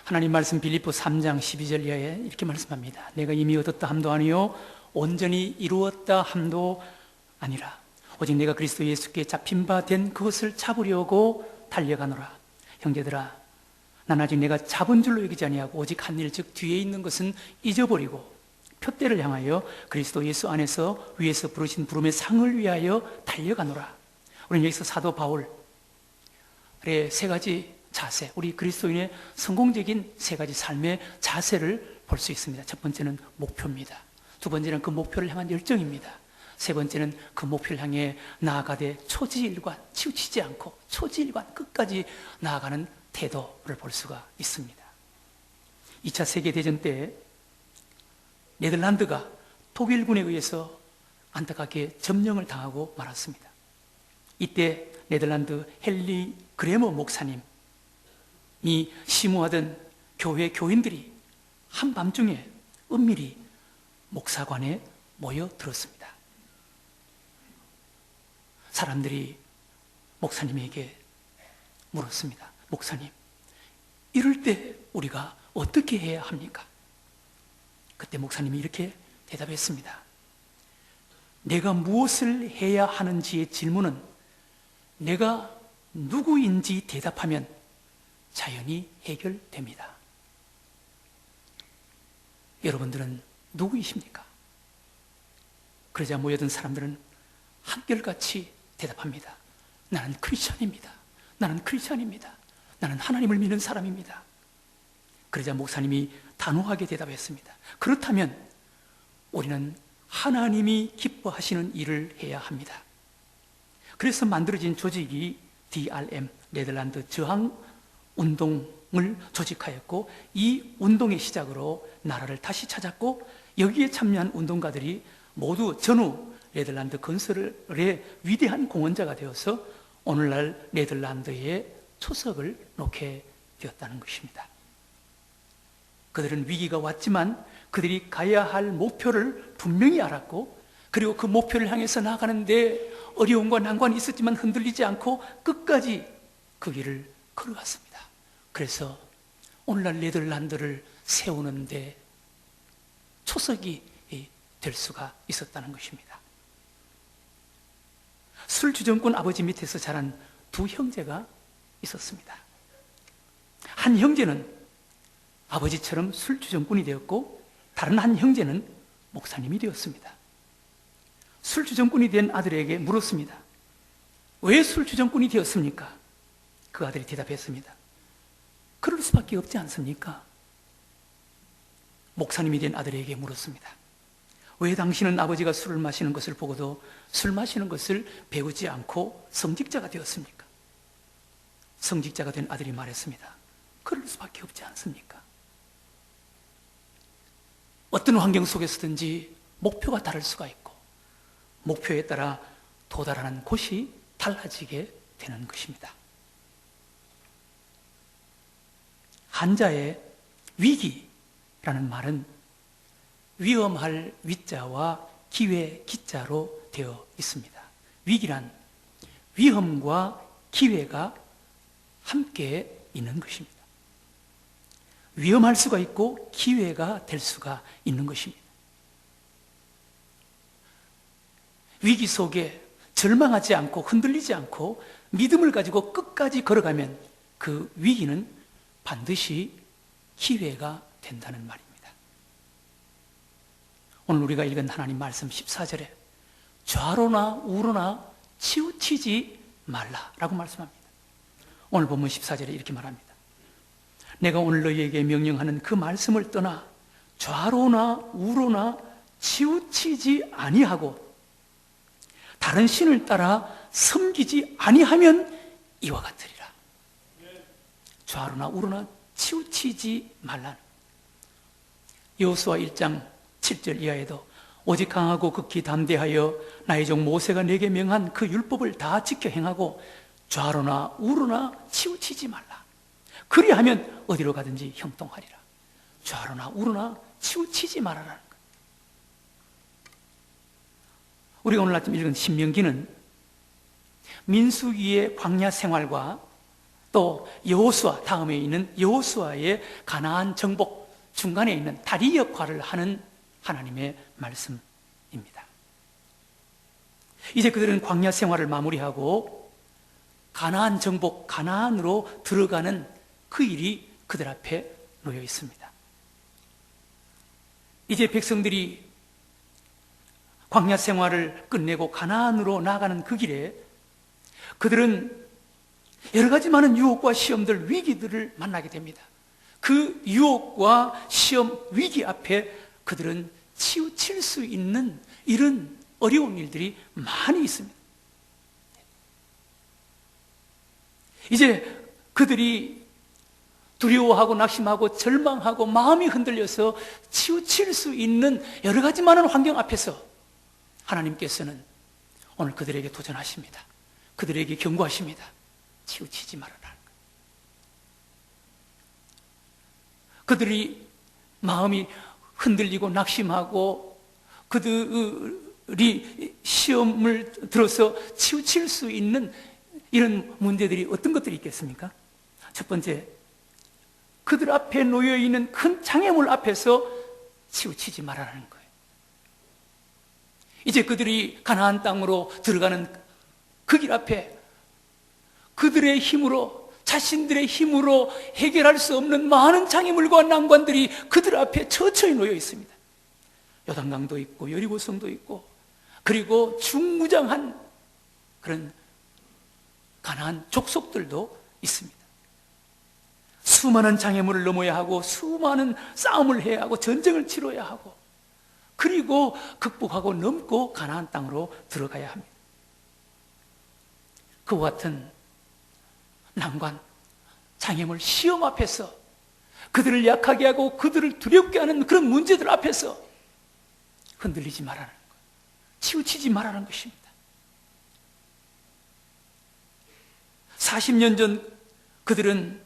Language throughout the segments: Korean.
하나님 말씀 빌립보 3장 12절 이하에 이렇게 말씀합니다. 내가 이미 얻었다 함도 아니요 온전히 이루었다 함도 아니라 오직 내가 그리스도 예수께 잡힌 바 된 그것을 잡으려고 달려가노라. 형제들아, 난 아직 내가 잡은 줄로 여기지 아니하고 오직 한 일 즉 뒤에 있는 것은 잊어버리고 표대를 향하여 그리스도 예수 안에서 위에서 부르신 부름의 상을 위하여 달려가노라. 우리는 여기서 사도 바울의 세 가지 자세, 우리 그리스도인의 성공적인 세 가지 삶의 자세를 볼 수 있습니다. 첫 번째는 목표입니다. 두 번째는 그 목표를 향한 열정입니다. 세 번째는 그 목표를 향해 나아가되 초지일관, 치우치지 않고 초지일관 끝까지 나아가는 태도를 볼 수가 있습니다. 2차 세계대전 때 네덜란드가 독일군에 의해서 안타깝게 점령을 당하고 말았습니다. 이때 네덜란드 헨리 그레머 목사님이 심호하던 교회 교인들이 한밤중에 은밀히 목사관에 모여들었습니다. 사람들이 목사님에게 물었습니다. 목사님, 이럴 때 우리가 어떻게 해야 합니까? 그때 목사님이 이렇게 대답했습니다. 내가 무엇을 해야 하는지의 질문은 내가 누구인지 대답하면 자연히 해결됩니다. 여러분들은 누구이십니까? 그러자 모여든 사람들은 한결같이 대답합니다. 나는 크리스찬입니다. 나는 크리스찬입니다. 나는 하나님을 믿는 사람입니다. 그러자 목사님이 단호하게 대답했습니다. 그렇다면 우리는 하나님이 기뻐하시는 일을 해야 합니다. 그래서 만들어진 조직이 DRM, 네덜란드 저항운동을 조직하였고 이 운동의 시작으로 나라를 다시 찾았고 여기에 참여한 운동가들이 모두 전후 네덜란드 건설의 위대한 공헌자가 되어서 오늘날 네덜란드에 초석을 놓게 되었다는 것입니다. 그들은 위기가 왔지만 그들이 가야 할 목표를 분명히 알았고 그리고 그 목표를 향해서 나아가는데 어려움과 난관이 있었지만 흔들리지 않고 끝까지 그 길을 걸어갔습니다. 그래서 오늘날 네덜란드를 세우는데 초석이 될 수가 있었다는 것입니다. 술주정꾼 아버지 밑에서 자란 두 형제가 있었습니다. 한 형제는 아버지처럼 술주정꾼이 되었고 다른 한 형제는 목사님이 되었습니다. 술주정꾼이 된 아들에게 물었습니다. 왜 술주정꾼이 되었습니까? 그 아들이 대답했습니다. 그럴 수밖에 없지 않습니까? 목사님이 된 아들에게 물었습니다. 왜 당신은 아버지가 술을 마시는 것을 보고도 술 마시는 것을 배우지 않고 성직자가 되었습니까? 성직자가 된 아들이 말했습니다. 그럴 수밖에 없지 않습니까? 어떤 환경 속에서든지 목표가 다를 수가 있고 목표에 따라 도달하는 곳이 달라지게 되는 것입니다. 한자의 위기라는 말은 위험할 위자와 기회 기자로 되어 있습니다. 위기란 위험과 기회가 함께 있는 것입니다. 위험할 수가 있고 기회가 될 수가 있는 것입니다. 위기 속에 절망하지 않고 흔들리지 않고 믿음을 가지고 끝까지 걸어가면 그 위기는 반드시 기회가 된다는 말입니다. 오늘 우리가 읽은 하나님 말씀 14절에 좌로나 우로나 치우치지 말라라고 말씀합니다. 오늘 본문 14절에 이렇게 말합니다. 내가 오늘 너희에게 명령하는 그 말씀을 떠나 좌로나 우로나 치우치지 아니하고 다른 신을 따라 섬기지 아니하면 이와 같으리라. 좌로나 우로나 치우치지 말라는 여호수아 1장 7절 이하에도 오직 강하고 극히 담대하여 나의 종 모세가 내게 명한 그 율법을 다 지켜 행하고 좌로나 우로나 치우치지 말라. 그리하면 어디로 가든지 형통하리라. 좌로나 우로나 치우치지 말아라는 것. 우리가 오늘 아침 읽은 신명기는 민수기의 광야 생활과 또 여호수아, 다음에 있는 여호수아의 가나안 정복 중간에 있는 다리 역할을 하는 하나님의 말씀입니다. 이제 그들은 광야 생활을 마무리하고 가나안 정복, 가나안으로 들어가는 그 일이 그들 앞에 놓여 있습니다. 이제 백성들이 광야 생활을 끝내고 가나안으로 나가는 그 길에 그들은 여러 가지 많은 유혹과 시험들, 위기들을 만나게 됩니다. 그 유혹과 시험, 위기 앞에 그들은 치우칠 수 있는 이런 어려운 일들이 많이 있습니다. 이제 그들이 두려워하고 낙심하고 절망하고 마음이 흔들려서 치우칠 수 있는 여러 가지 많은 환경 앞에서 하나님께서는 오늘 그들에게 도전하십니다. 그들에게 경고하십니다. 치우치지 말아라. 그들이 마음이 흔들리고 낙심하고 그들이 시험을 들어서 치우칠 수 있는 이런 문제들이 어떤 것들이 있겠습니까? 첫 번째, 그들 앞에 놓여 있는 큰 장애물 앞에서 치우치지 말아라는 거예요. 이제 그들이 가나안 땅으로 들어가는 그 길 앞에 그들의 힘으로, 자신들의 힘으로 해결할 수 없는 많은 장애물과 난관들이 그들 앞에 처처히 놓여 있습니다. 요단강도 있고 여리고성도 있고 그리고 중무장한 그런 가나안 족속들도 있습니다. 수많은 장애물을 넘어야 하고 수많은 싸움을 해야 하고 전쟁을 치러야 하고 그리고 극복하고 넘고 가나안 땅으로 들어가야 합니다. 그와 같은 난관, 장애물, 시험 앞에서 그들을 약하게 하고 그들을 두렵게 하는 그런 문제들 앞에서 흔들리지 말라는 것, 치우치지 말라는 것입니다. 40년 전 그들은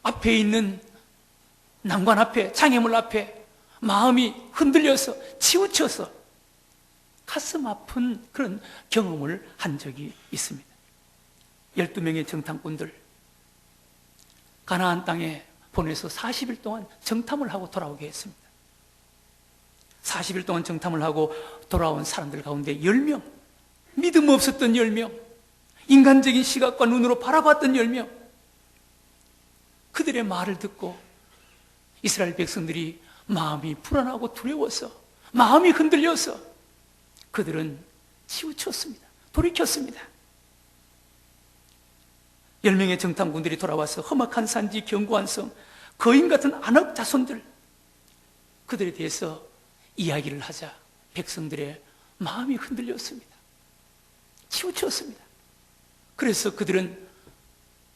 앞에 있는 난관 앞에, 장애물 앞에 마음이 흔들려서 치우쳐서 가슴 아픈 그런 경험을 한 적이 있습니다. 12명의 정탐꾼들 가나안 땅에 보내서 40일 동안 정탐을 하고 돌아오게 했습니다. 40일 동안 정탐을 하고 돌아온 사람들 가운데 10명, 믿음 없었던 10명, 인간적인 시각과 눈으로 바라봤던 10명, 그들의 말을 듣고 이스라엘 백성들이 마음이 불안하고 두려워서, 마음이 흔들려서 그들은 치우쳤습니다. 돌이켰습니다. 10명의 정탐꾼들이 돌아와서 험악한 산지, 견고한 성, 거인 같은 안악 자손들, 그들에 대해서 이야기를 하자 백성들의 마음이 흔들렸습니다. 치우쳤습니다. 그래서 그들은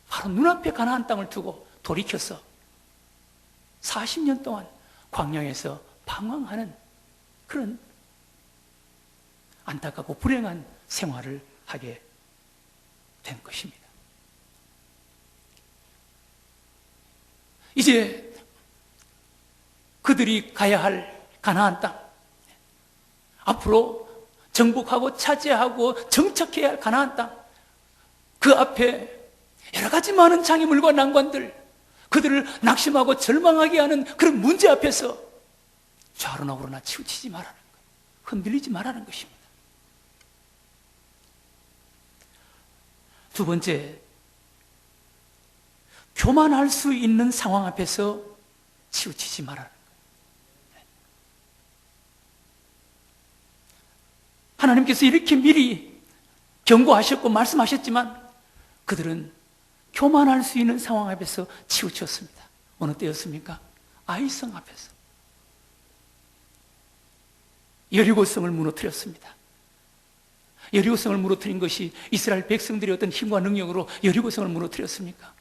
바로 눈앞에 가나안 땅을 두고 돌이켜서 40년 동안 광야에서 방황하는 그런 안타깝고 불행한 생활을 하게 된 것입니다. 이제 그들이 가야 할 가나안 땅, 앞으로 정복하고 차지하고 정착해야 할 가나안 땅, 그 앞에 여러 가지 많은 장애물과 난관들, 그들을 낙심하고 절망하게 하는 그런 문제 앞에서 좌로나 우로나 치우치지 말라는 거예요. 흔들리지 말라는 것입니다. 두 번째, 교만할 수 있는 상황 앞에서 치우치지 말라는 거예요. 하나님께서 이렇게 미리 경고하셨고 말씀하셨지만 그들은 교만할 수 있는 상황 앞에서 치우쳤습니다. 어느 때였습니까? 아이성 앞에서. 여리고성을 무너뜨렸습니다. 여리고성을 무너뜨린 것이 이스라엘 백성들의 어떤 힘과 능력으로 여리고성을 무너뜨렸습니까?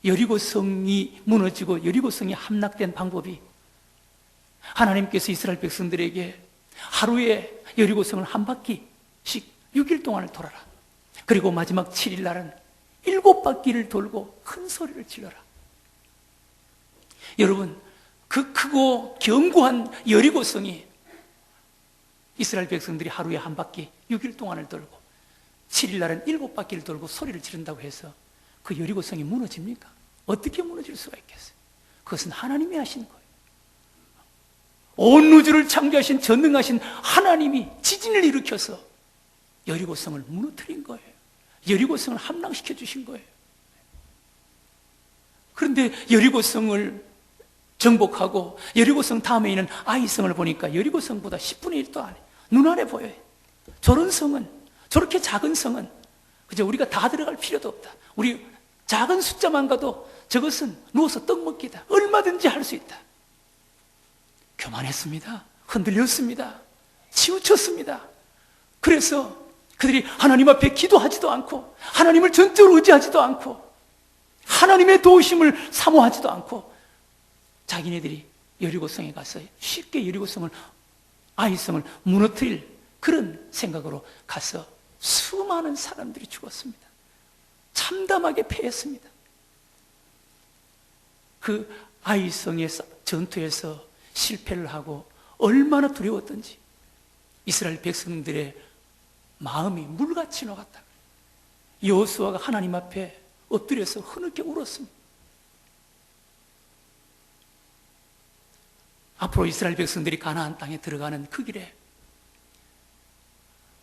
여리고성이 무너지고 여리고성이 함락된 방법이 하나님께서 이스라엘 백성들에게 하루에 여리고성을 한 바퀴씩 6일 동안을 돌아라. 그리고 마지막 7일 날은 7바퀴를 돌고 큰 소리를 질러라. 여러분, 그 크고 견고한 여리고성이 이스라엘 백성들이 하루에 한 바퀴 6일 동안을 돌고 7일 날은 7바퀴를 돌고 소리를 지른다고 해서 그 여리고성이 무너집니까? 어떻게 무너질 수가 있겠어요? 그것은 하나님이 하신 거예요. 온 우주를 창조하신 전능하신 하나님이 지진을 일으켜서 여리고성을 무너뜨린 거예요. 여리고성을 함락시켜 주신 거예요. 그런데 여리고성을 정복하고 여리고성 다음에 있는 아이성을 보니까 여리고성보다 10분의 1도 안 해요. 눈안에 보여요. 저런 성은, 저렇게 작은 성은 그저 우리가 다 들어갈 필요도 없다. 우리 작은 숫자만 가도 저것은 누워서 떡 먹기다. 얼마든지 할 수 있다. 교만했습니다. 흔들렸습니다. 치우쳤습니다. 그래서 그들이 하나님 앞에 기도하지도 않고 하나님을 전적으로 의지하지도 않고 하나님의 도우심을 사모하지도 않고 자기네들이 여리고성에 가서 쉽게 여리고성을, 아이성을 무너뜨릴 그런 생각으로 가서 수많은 사람들이 죽었습니다. 참담하게 패했습니다. 그 아이성의 전투에서 실패를 하고 얼마나 두려웠던지 이스라엘 백성들의 마음이 물같이 녹았다. 여호수아가 하나님 앞에 엎드려서 흐느껴 울었습니다. 앞으로 이스라엘 백성들이 가나안 땅에 들어가는 그 길에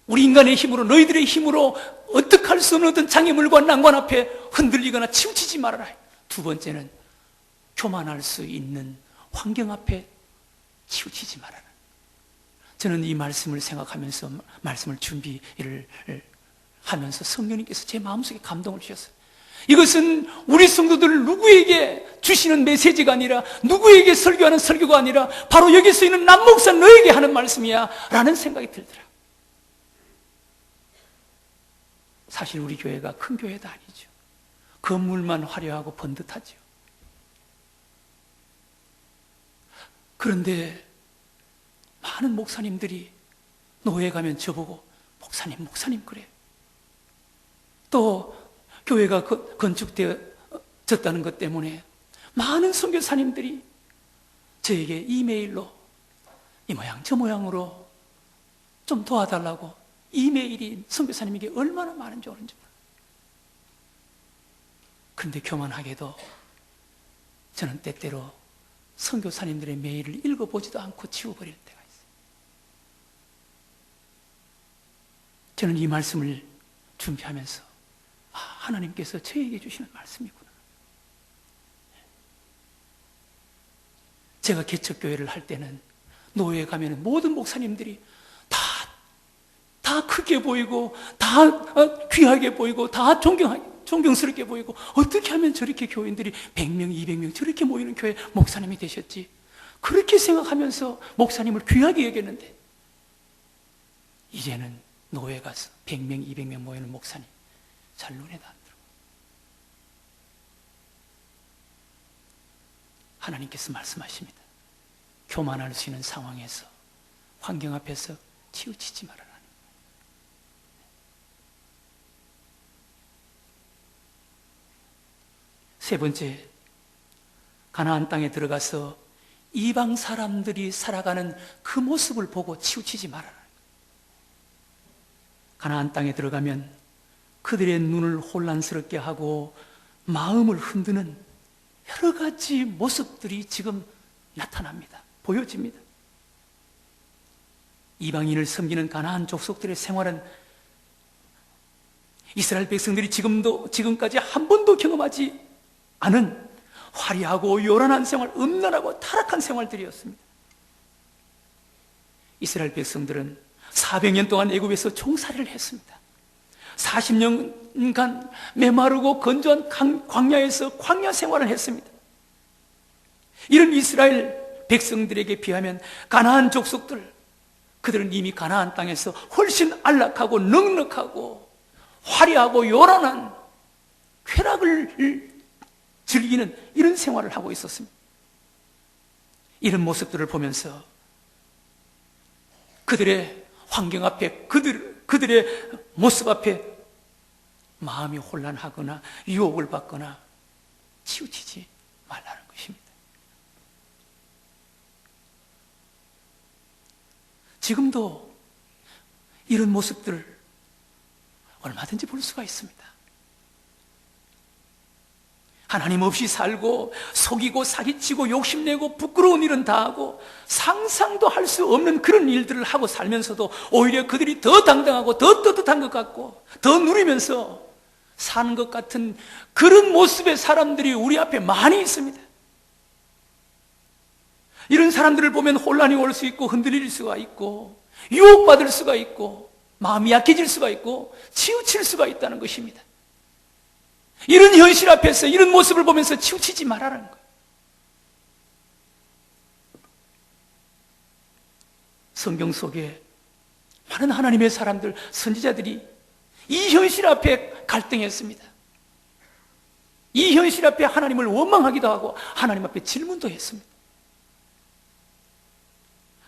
우리 인간의 힘으로, 너희들의 힘으로 어떻게 할 수 없는 어떤 장애물과 난관 앞에 흔들리거나 치우치지 말아라. 두 번째는 교만할 수 있는 환경 앞에 치우치지 말아라. 저는 이 말씀을 생각하면서 말씀을 준비를 하면서 성령님께서 제 마음속에 감동을 주셨어요. 이것은 우리 성도들 누구에게 주시는 메시지가 아니라, 누구에게 설교하는 설교가 아니라 바로 여기 서 있는 남목사 너에게 하는 말씀이야 라는 생각이 들더라. 사실 우리 교회가 큰 교회도 아니죠. 건물만 화려하고 번듯하죠. 그런데 많은 목사님들이 노회 가면 저보고 목사님 그래요. 또 교회가 건축되어졌다는 것 때문에 많은 선교사님들이 저에게 이메일로 이 모양 저 모양으로 좀 도와달라고 이메일이 선교사님에게 얼마나 많은지 모르는지 몰라요. 그런데 교만하게도 저는 때때로 선교사님들의 메일을 읽어보지도 않고 지워버릴 때가 있어요. 저는 이 말씀을 준비하면서 하나님께서 저에게 주시는 말씀이구나. 제가 개척교회를 할 때는 노회에 가면 모든 목사님들이 다 크게 보이고 다 귀하게 보이고 다 존경스럽게 보이고 어떻게 하면 저렇게 교인들이 100명, 200명 저렇게 모이는 교회 목사님이 되셨지? 그렇게 생각하면서 목사님을 귀하게 여겼는데 이제는 노회 가서 100명, 200명 모이는 목사님 잘 눈에도 안 들어. 하나님께서 말씀하십니다. 교만할 수 있는 상황에서 환경 앞에서 치우치지 말아라. 세 번째, 가나안 땅에 들어가서 이방 사람들이 살아가는 그 모습을 보고 치우치지 말아라. 가나안 땅에 들어가면 그들의 눈을 혼란스럽게 하고 마음을 흔드는 여러 가지 모습들이 지금 나타납니다. 보여집니다. 이방인을 섬기는 가나안 족속들의 생활은 이스라엘 백성들이 지금까지 한 번도 경험하지 않은 화려하고 요란한 생활, 음란하고 타락한 생활들이었습니다. 이스라엘 백성들은 400년 동안 애굽에서 종살이를 했습니다. 40년간 메마르고 건조한 광야에서 광야 생활을 했습니다. 이런 이스라엘 백성들에게 비하면 가나안 족속들, 그들은 이미 가나안 땅에서 훨씬 안락하고 넉넉하고 화려하고 요란한 쾌락을 즐기는 이런 생활을 하고 있었습니다. 이런 모습들을 보면서 그들의 환경 앞에, 그들의 모습 앞에 마음이 혼란하거나 유혹을 받거나 치우치지 말라는 것입니다. 지금도 이런 모습들 얼마든지 볼 수가 있습니다. 하나님 없이 살고 속이고 사기치고 욕심내고 부끄러운 일은 다 하고 상상도 할 수 없는 그런 일들을 하고 살면서도 오히려 그들이 더 당당하고 더 떳떳한 것 같고 더 누리면서 사는 것 같은 그런 모습의 사람들이 우리 앞에 많이 있습니다. 이런 사람들을 보면 혼란이 올 수 있고 흔들릴 수가 있고 유혹받을 수가 있고 마음이 약해질 수가 있고 치우칠 수가 있다는 것입니다. 이런 현실 앞에서 이런 모습을 보면서 치우치지 말라는 거예요. 성경 속에 많은 하나님의 사람들, 선지자들이 이 현실 앞에 갈등했습니다. 이 현실 앞에 하나님을 원망하기도 하고 하나님 앞에 질문도 했습니다.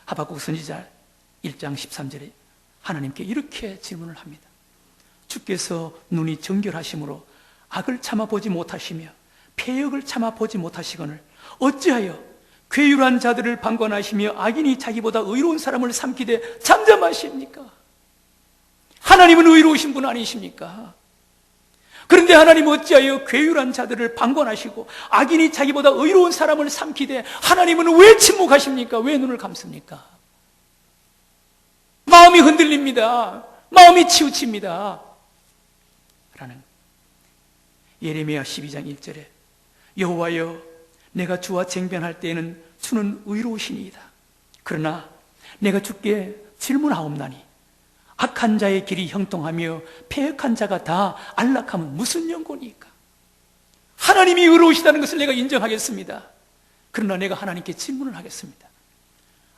하박국 선지자 1장 13절에 하나님께 이렇게 질문을 합니다. 주께서 눈이 정결하심으로 악을 참아보지 못하시며 패역을 참아보지 못하시거늘 어찌하여 괴율한 자들을 방관하시며 악인이 자기보다 의로운 사람을 삼키되 잠잠하십니까? 하나님은 의로우신 분 아니십니까? 그런데 하나님 어찌하여 괴율한 자들을 방관하시고 악인이 자기보다 의로운 사람을 삼키되 하나님은 왜 침묵하십니까? 왜 눈을 감습니까? 마음이 흔들립니다. 마음이 치우칩니다. 라는 예레미야 12장 1절에 여호와여 내가 주와 쟁변할 때에는 주는 의로우시니이다. 그러나 내가 주께 질문하옵나니 악한 자의 길이 형통하며 패역한 자가 다 안락하면 무슨 연고니까? 하나님이 의로우시다는 것을 내가 인정하겠습니다. 그러나 내가 하나님께 질문을 하겠습니다.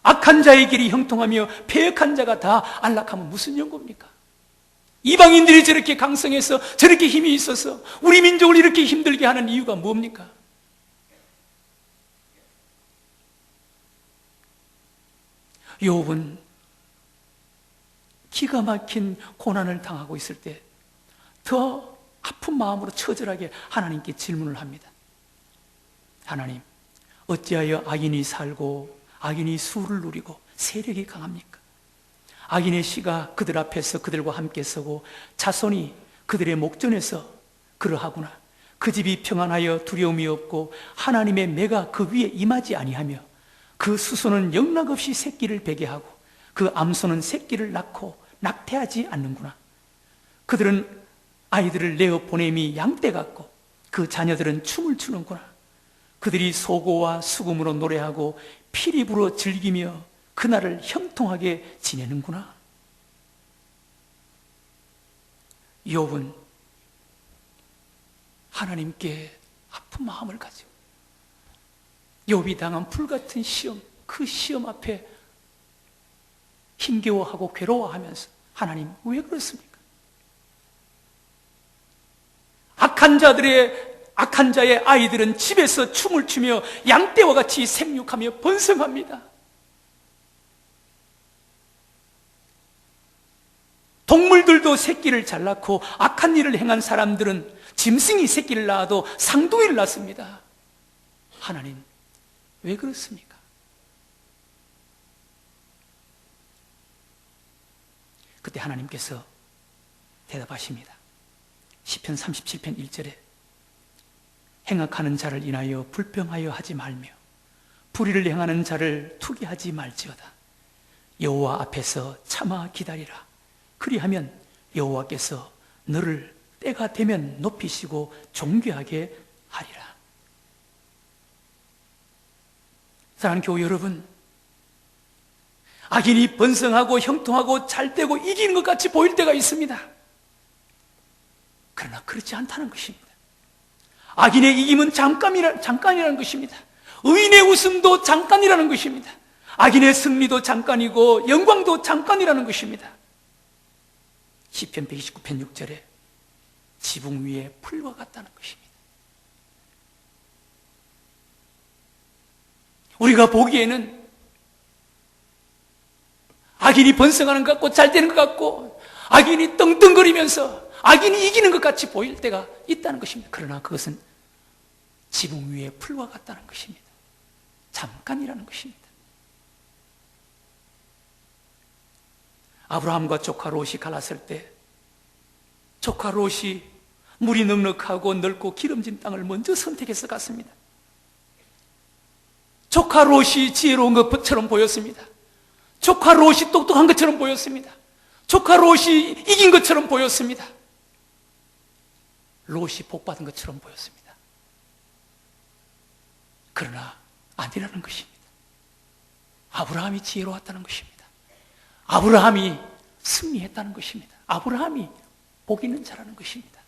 악한 자의 길이 형통하며 패역한 자가 다 안락하면 무슨 연고입니까? 이방인들이 저렇게 강성해서 저렇게 힘이 있어서 우리 민족을 이렇게 힘들게 하는 이유가 뭡니까? 욥은 기가 막힌 고난을 당하고 있을 때 더 아픈 마음으로 처절하게 하나님께 질문을 합니다. 하나님, 어찌하여 악인이 살고 악인이 수를 누리고 세력이 강합니까? 악인의 씨가 그들 앞에서 그들과 함께 서고 자손이 그들의 목전에서 그러하구나. 그 집이 평안하여 두려움이 없고 하나님의 매가 그 위에 임하지 아니하며 그 수소는 영락없이 새끼를 베게 하고 그 암소는 새끼를 낳고 낙태하지 않는구나. 그들은 아이들을 내어 보냄이 양떼 같고 그 자녀들은 춤을 추는구나. 그들이 소고와 수금으로 노래하고 피리 불어 즐기며 그날을 형통하게 지내는구나. 욥은 하나님께 아픈 마음을 가지고 욥이 당한 불같은 시험, 그 시험 앞에 힘겨워하고 괴로워하면서 하나님 왜 그렇습니까? 악한 자의 아이들은 집에서 춤을 추며 양떼와 같이 생육하며 번성합니다. 동물들도 새끼를 잘 낳고 악한 일을 행한 사람들은 짐승이 새끼를 낳아도 쌍둥이를 낳습니다. 하나님 왜 그렇습니까? 그때 하나님께서 대답하십니다. 시편 37편 1절에 행악하는 자를 인하여 불평하여 하지 말며 불의를 행하는 자를 투기하지 말지어다. 여호와 앞에서 참아 기다리라. 그리하면 여호와께서 너를 때가 되면 높이시고 존귀하게 하리라. 사랑하는 교우 여러분, 악인이 번성하고 형통하고 잘되고 이기는 것 같이 보일 때가 있습니다. 그러나 그렇지 않다는 것입니다. 악인의 이김은 잠깐이라는 것입니다. 의인의 웃음도 잠깐이라는 것입니다. 악인의 승리도 잠깐이고 영광도 잠깐이라는 것입니다. 시편 129편 6절에 지붕 위에 풀과 같다는 것입니다. 우리가 보기에는 악인이 번성하는 것 같고 잘 되는 것 같고 악인이 떵떵거리면서 악인이 이기는 것 같이 보일 때가 있다는 것입니다. 그러나 그것은 지붕 위에 풀과 같다는 것입니다. 잠깐이라는 것입니다. 아브라함과 조카 롯이 갈랐을 때 조카 롯이 물이 넉넉하고 넓고 기름진 땅을 먼저 선택해서 갔습니다. 조카 롯이 지혜로운 것처럼 보였습니다. 조카 롯이 똑똑한 것처럼 보였습니다. 조카 롯이 이긴 것처럼 보였습니다. 롯이 복받은 것처럼 보였습니다. 그러나 아니라는 것입니다. 아브라함이 지혜로웠다는 것입니다. 아브라함이 승리했다는 것입니다. 아브라함이 복 있는 자라는 것입니다.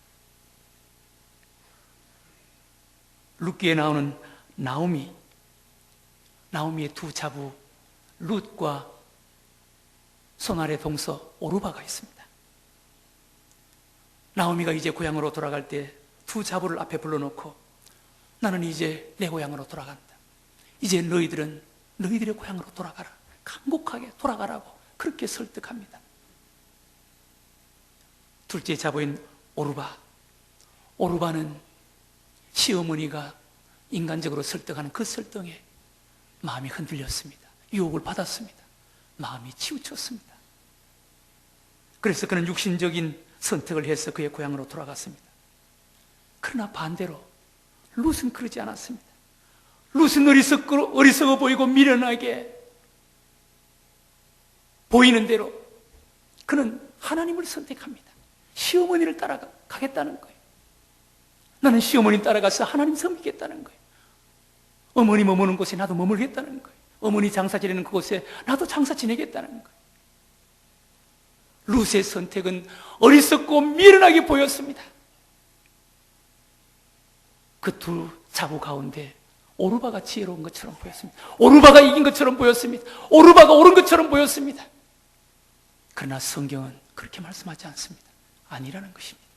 룻기에 나오는 나오미의 두 자부 룻과 손아래 동서 오르바가 있습니다. 나오미가 이제 고향으로 돌아갈 때 두 자부를 앞에 불러놓고 나는 이제 내 고향으로 돌아간다. 이제 너희들은 너희들의 고향으로 돌아가라. 간곡하게 돌아가라고 그렇게 설득합니다. 둘째 자부인 오르바는 시어머니가 인간적으로 설득하는 그 설득에 마음이 흔들렸습니다. 유혹을 받았습니다. 마음이 치우쳤습니다. 그래서 그는 육신적인 선택을 해서 그의 고향으로 돌아갔습니다. 그러나 반대로 룻은 그러지 않았습니다. 룻은 어리석어 보이고 미련하게 보이는 대로 그는 하나님을 선택합니다. 시어머니를 따라가겠다는 거예요. 나는 시어머니 따라가서 하나님 섬기겠다는 거예요. 어머니 머무는 곳에 나도 머물겠다는 거예요. 어머니 장사 지내는 그곳에 나도 장사 지내겠다는 거예요. 룻의 선택은 어리석고 미련하게 보였습니다. 그 두 자부 가운데 오르바가 지혜로운 것처럼 보였습니다. 오르바가 이긴 것처럼 보였습니다. 오르바가 옳은 것처럼 보였습니다. 그러나 성경은 그렇게 말씀하지 않습니다. 아니라는 것입니다.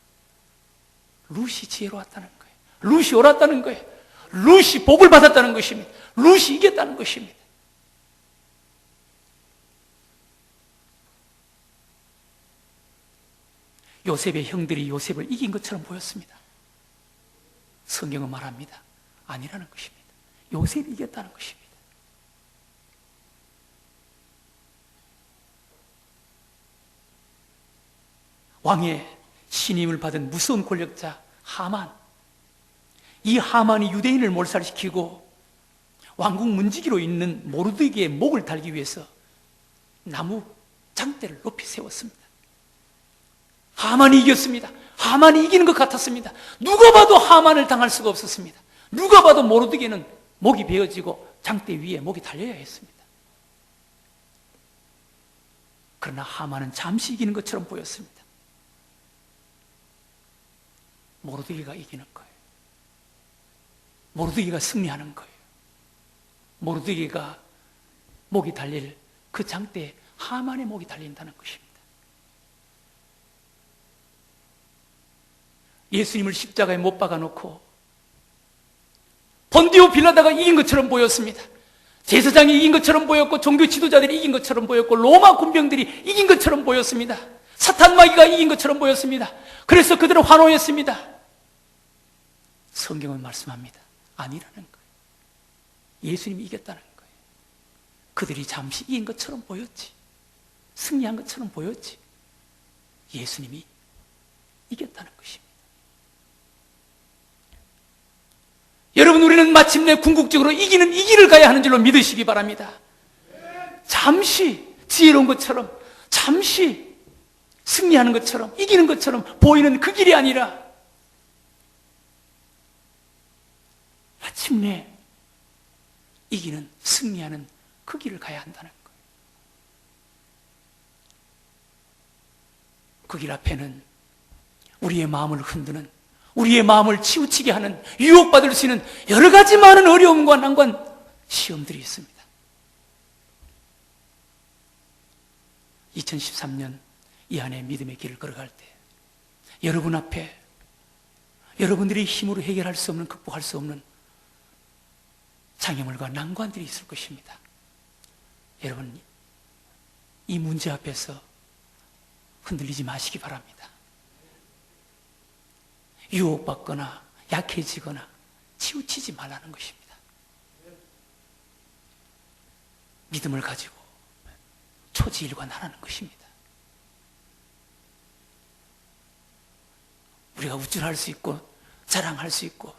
룻이 지혜로웠다는 거예요. 룻이 옳았다는 거예요. 룻이 복을 받았다는 것입니다. 룻이 이겼다는 것입니다. 요셉의 형들이 요셉을 이긴 것처럼 보였습니다. 성경은 말합니다. 아니라는 것입니다. 요셉이 이겼다는 것입니다. 왕의 신임을 받은 무서운 권력자 하만, 이 하만이 유대인을 몰살시키고 왕국 문지기로 있는 모르드게의 목을 달기 위해서 나무 장대를 높이 세웠습니다. 하만이 이겼습니다. 하만이 이기는 것 같았습니다. 누가 봐도 하만을 당할 수가 없었습니다. 누가 봐도 모르드게는 목이 베어지고 장대 위에 목이 달려야 했습니다. 그러나 하만은 잠시 이기는 것처럼 보였습니다. 모르드게가 이기는 거예요. 모르드게가 승리하는 거예요. 모르드게가 목이 달릴 그 장대에 하만의 목이 달린다는 것입니다. 예수님을 십자가에 못 박아놓고 본디오 빌라다가 이긴 것처럼 보였습니다. 제사장이 이긴 것처럼 보였고 종교 지도자들이 이긴 것처럼 보였고 로마 군병들이 이긴 것처럼 보였습니다. 사탄 마귀가 이긴 것처럼 보였습니다. 그래서 그들은 환호했습니다. 성경은 말씀합니다. 아니라는 거예요. 예수님이 이겼다는 거예요. 그들이 잠시 이긴 것처럼 보였지. 승리한 것처럼 보였지. 예수님이 이겼다는 것입니다. 여러분, 우리는 마침내 궁극적으로 이기는 이 길을 가야 하는 줄로 믿으시기 바랍니다. 잠시 지혜로운 것처럼, 잠시 승리하는 것처럼, 이기는 것처럼 보이는 그 길이 아니라 마침내 이기는, 승리하는 그 길을 가야 한다는 거예요. 그 길 앞에는 우리의 마음을 흔드는, 우리의 마음을 치우치게 하는, 유혹받을 수 있는 여러 가지 많은 어려움과 난관, 시험들이 있습니다. 2013년 이 안에 믿음의 길을 걸어갈 때 여러분 앞에 여러분들의 힘으로 해결할 수 없는, 극복할 수 없는 장애물과 난관들이 있을 것입니다. 여러분, 이 문제 앞에서 흔들리지 마시기 바랍니다. 유혹받거나 약해지거나 치우치지 말라는 것입니다. 믿음을 가지고 초지일관하라는 것입니다. 우리가 우쭐할 수 있고 자랑할 수 있고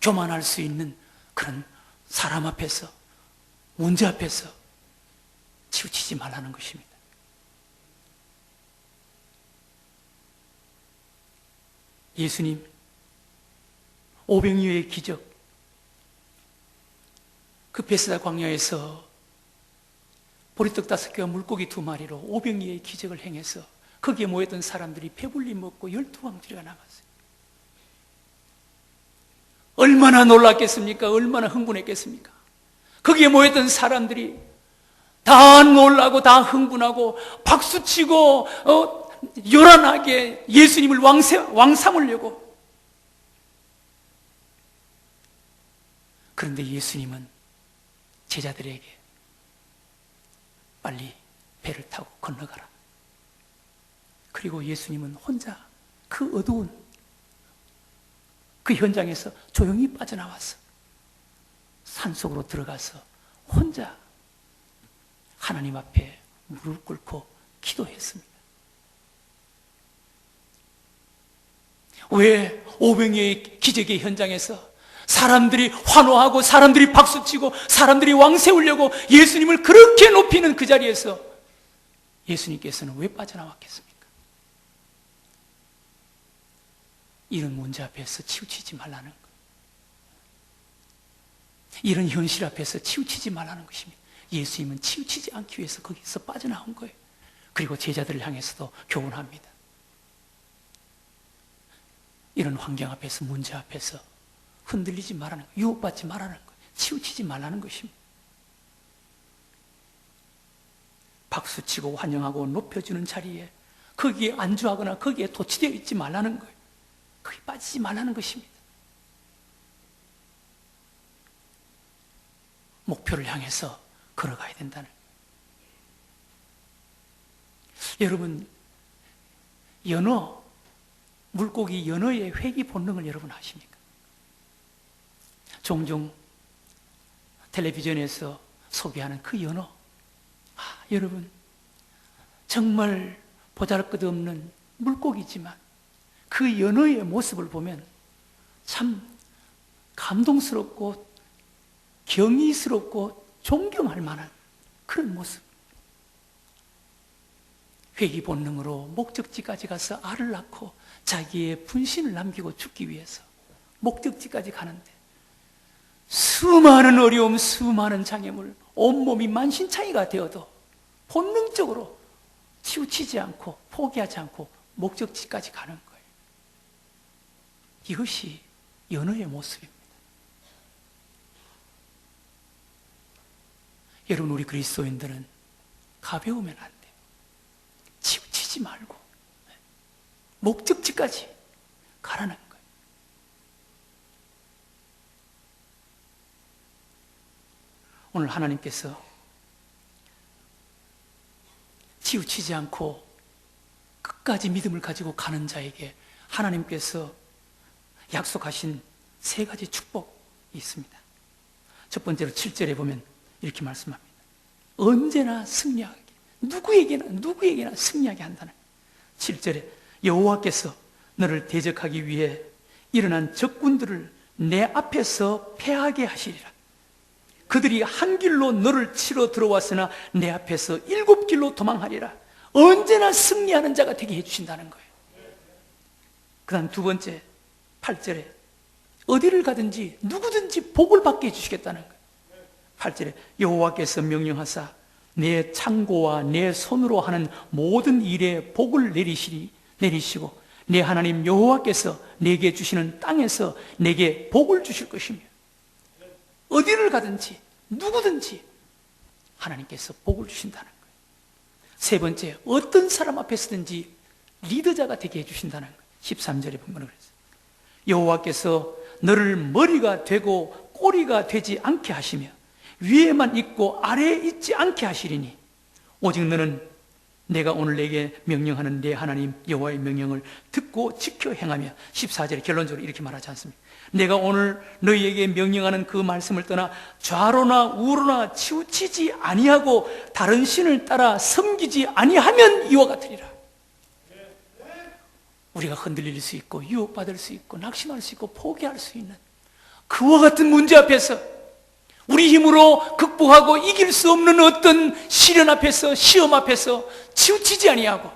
교만할 수 있는 그런 사람 앞에서, 문제 앞에서 치우치지 말라는 것입니다. 예수님 500여의 기적, 그 베스다 광야에서 보리떡 5개와 물고기 2마리로 500여의 기적을 행해서 거기에 모였던 사람들이 배불리 먹고 12왕주리가 남았어요. 얼마나 놀랐겠습니까? 얼마나 흥분했겠습니까? 거기에 모였던 사람들이 다 놀라고 다 흥분하고 박수치고 요란하게 예수님을 왕삼으려고. 그런데 예수님은 제자들에게 빨리 배를 타고 건너가라. 그리고 예수님은 혼자 그 어두운 그 현장에서 조용히 빠져나와서 산속으로 들어가서 혼자 하나님 앞에 무릎 꿇고 기도했습니다. 왜 500여의 기적의 현장에서 사람들이 환호하고 사람들이 박수치고 사람들이 왕세우려고 예수님을 그렇게 높이는 그 자리에서 예수님께서는 왜 빠져나왔겠습니까? 이런 문제 앞에서 치우치지 말라는 것, 이런 현실 앞에서 치우치지 말라는 것입니다. 예수님은 치우치지 않기 위해서 거기서 빠져나온 거예요. 그리고 제자들을 향해서도 교훈합니다. 이런 환경 앞에서, 문제 앞에서 흔들리지 말라는 거예요. 유혹받지 말라는 거예요. 치우치지 말라는 것입니다. 박수치고 환영하고 높여주는 자리에 거기에 안주하거나 거기에 도취되어 있지 말라는 거예요. 거기 빠지지 말라는 것입니다. 목표를 향해서 걸어가야 된다는 거예요. 여러분, 연어, 물고기 연어의 회귀 본능을 여러분 아십니까? 종종 텔레비전에서 소개하는 그 연어, 여러분 정말 보잘것없는 물고기지만 그 연어의 모습을 보면 참 감동스럽고 경이스럽고 존경할 만한 그런 모습. 회귀 본능으로 목적지까지 가서 알을 낳고 자기의 분신을 남기고 죽기 위해서 목적지까지 가는데 수많은 어려움, 수많은 장애물, 온몸이 만신창이가 되어도 본능적으로 치우치지 않고 포기하지 않고 목적지까지 가는 거예요. 이것이 연어의 모습입니다. 여러분, 우리 그리스도인들은 가벼우면 안 돼요. 치우치지 말고 목적지까지 가라는 거예요. 오늘 하나님께서 치우치지 않고 끝까지 믿음을 가지고 가는 자에게 하나님께서 약속하신 3가지 축복이 있습니다. 첫 번째로 7절에 보면 이렇게 말씀합니다. 언제나 승리하게, 누구에게나 승리하게 한다는 거예요. 7절에 여호와께서 너를 대적하기 위해 일어난 적군들을 내 앞에서 패하게 하시리라. 그들이 한 길로 너를 치러 들어왔으나 내 앞에서 7길로 도망하리라. 언제나 승리하는 자가 되게 해주신다는 거예요. 그 다음 두 번째 8절에 어디를 가든지 누구든지 복을 받게 해주시겠다는 거예요. 8절에 여호와께서 명령하사 내 창고와 내 손으로 하는 모든 일에 복을 내리시고 내 하나님 여호와께서 내게 주시는 땅에서 내게 복을 주실 것이며 어디를 가든지 누구든지 하나님께서 복을 주신다는 거예요. 세 번째, 어떤 사람 앞에 서든지 리더자가 되게 해주신다는 거예요. 13절에 보면 그랬어요. 여호와께서 너를 머리가 되고 꼬리가 되지 않게 하시며 위에만 있고 아래에 있지 않게 하시리니 오직 너는 내가 오늘 내게 명령하는 내 하나님 여호와의 명령을 듣고 지켜 행하며 14절에 결론적으로 이렇게 말하지 않습니까? 내가 오늘 너희에게 명령하는 그 말씀을 떠나 좌로나 우로나 치우치지 아니하고 다른 신을 따라 섬기지 아니하면 이와 같으리라. 우리가 흔들릴 수 있고 유혹받을 수 있고 낙심할 수 있고 포기할 수 있는 그와 같은 문제 앞에서 우리 힘으로 극복하고 이길 수 없는 어떤 시련 앞에서 시험 앞에서 치우치지 아니하고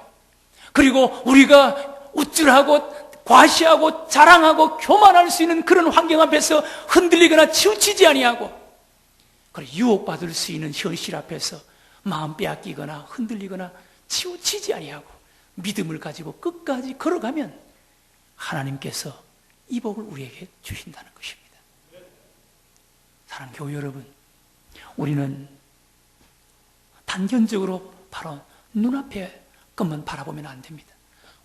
그리고 우리가 우쭐하고 과시하고 자랑하고 교만할 수 있는 그런 환경 앞에서 흔들리거나 치우치지 아니하고 그리고 유혹받을 수 있는 현실 앞에서 마음 빼앗기거나 흔들리거나 치우치지 아니하고 믿음을 가지고 끝까지 걸어가면 하나님께서 이 복을 우리에게 주신다는 것입니다. 사랑하는 교회 여러분, 우리는 단견적으로 바로 눈앞에 것만 바라보면 안 됩니다.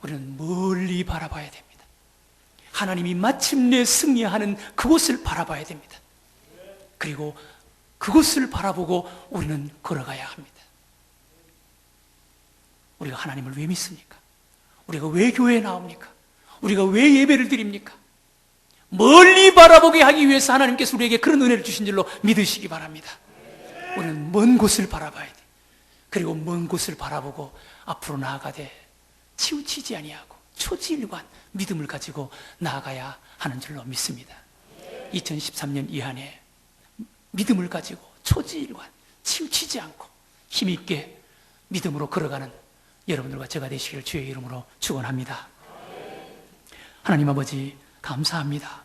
우리는 멀리 바라봐야 됩니다. 하나님이 마침내 승리하는 그곳을 바라봐야 됩니다. 그리고 그곳을 바라보고 우리는 걸어가야 합니다. 우리가 하나님을 왜 믿습니까? 우리가 왜 교회에 나옵니까? 우리가 왜 예배를 드립니까? 멀리 바라보게 하기 위해서 하나님께서 우리에게 그런 은혜를 주신 줄로 믿으시기 바랍니다. 우리는 먼 곳을 바라봐야 돼. 그리고 먼 곳을 바라보고 앞으로 나아가되 치우치지 아니하고 초지일관 믿음을 가지고 나아가야 하는 줄로 믿습니다. 2013년 이 한 해 믿음을 가지고 초지일관 치우치지 않고 힘있게 믿음으로 걸어가는 여러분들과 제가 되시기를 주의 이름으로 축원합니다. 하나님 아버지 감사합니다.